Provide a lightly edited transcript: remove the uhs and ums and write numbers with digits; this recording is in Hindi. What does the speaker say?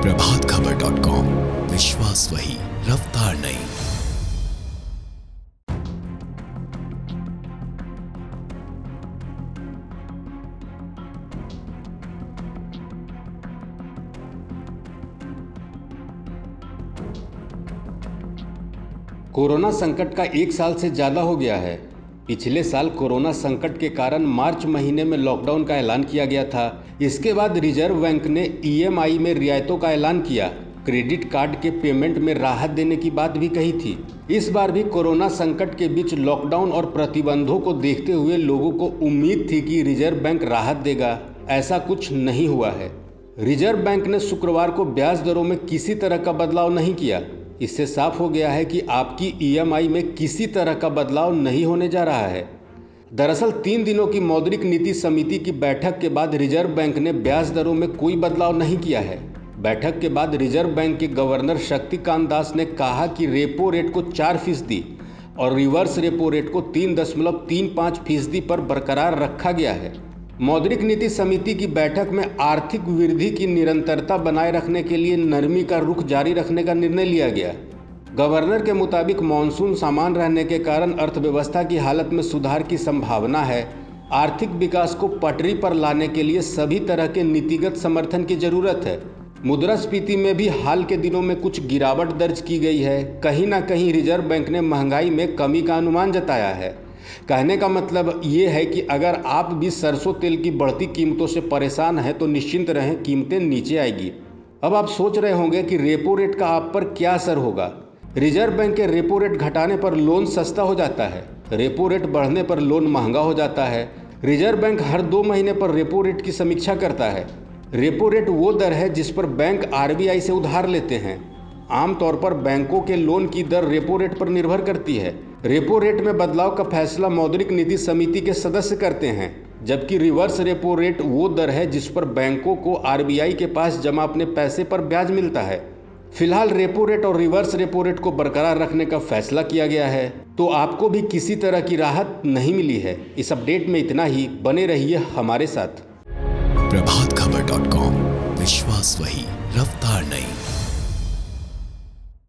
प्रभातखबर.com, विश्वास वही, रफ्तार नहीं। कोरोना संकट का 1 साल से ज़्यादा हो गया है। पिछले साल कोरोना संकट के कारण मार्च महीने में लॉकडाउन का ऐलान किया गया था। इसके बाद रिजर्व बैंक ने ईएमआई में रियायतों का ऐलान किया, क्रेडिट कार्ड के पेमेंट में राहत देने की बात भी कही थी। इस बार भी कोरोना संकट के बीच लॉकडाउन और प्रतिबंधों को देखते हुए लोगों को उम्मीद थी कि रिजर्व बैंक राहत देगा। ऐसा कुछ नहीं हुआ है। रिजर्व बैंक ने शुक्रवार को ब्याज दरों में किसी तरह का बदलाव नहीं किया। इससे साफ हो गया है कि आपकी ईएमआई में किसी तरह का बदलाव नहीं होने जा रहा है। दरअसल 3 दिनों की मौद्रिक नीति समिति की बैठक के बाद रिजर्व बैंक ने ब्याज दरों में कोई बदलाव नहीं किया है। बैठक के बाद रिजर्व बैंक के गवर्नर शक्तिकांत दास ने कहा कि रेपो रेट को 4% और रिवर्स रेपो रेट को 3.35% पर बरकरार रखा गया है। मौद्रिक नीति समिति की बैठक में आर्थिक वृद्धि की निरंतरता बनाए रखने के लिए नरमी का रुख जारी रखने का निर्णय लिया गया। गवर्नर के मुताबिक मानसून सामान्य रहने के कारण अर्थव्यवस्था की हालत में सुधार की संभावना है। आर्थिक विकास को पटरी पर लाने के लिए सभी तरह के नीतिगत समर्थन की जरूरत है। मुद्रास्फीति में भी हाल के दिनों में कुछ गिरावट दर्ज की गई है। कहीं ना कहीं रिजर्व बैंक ने महंगाई में कमी का अनुमान जताया है। कहने का मतलब ये है कि अगर आप भी सरसों तेल की बढ़ती कीमतों से परेशान हैं तो निश्चिंत रहें, कीमतें नीचे आएगी। अब आप सोच रहे होंगे कि रेपो रेट का आप पर क्या असर होगा। रिजर्व बैंक के रेपो रेट घटाने पर लोन सस्ता हो जाता है, रेपो रेट बढ़ने पर लोन महंगा हो जाता है। रिजर्व बैंक हर 2 महीने पर रेपो रेट की समीक्षा करता है। रेपो रेट वो दर है जिस पर बैंक आरबीआई से उधार लेते हैं। आमतौर पर बैंकों के लोन की दर रेपो रेट पर निर्भर करती है। रेपो रेट में बदलाव का फैसला मौद्रिक नीति समिति के सदस्य करते हैं, जबकि रिवर्स रेपो रेट वो दर है जिस पर बैंकों को आरबीआई के पास जमा अपने पैसे पर ब्याज मिलता है। फिलहाल रेपो रेट और रिवर्स रेपो रेट को बरकरार रखने का फैसला किया गया है, तो आपको भी किसी तरह की राहत नहीं मिली है। इस अपडेट में इतना ही। बने रहिए हमारे साथ। प्रभातखबर.com, विश्वास वही, रफ्तार नहीं।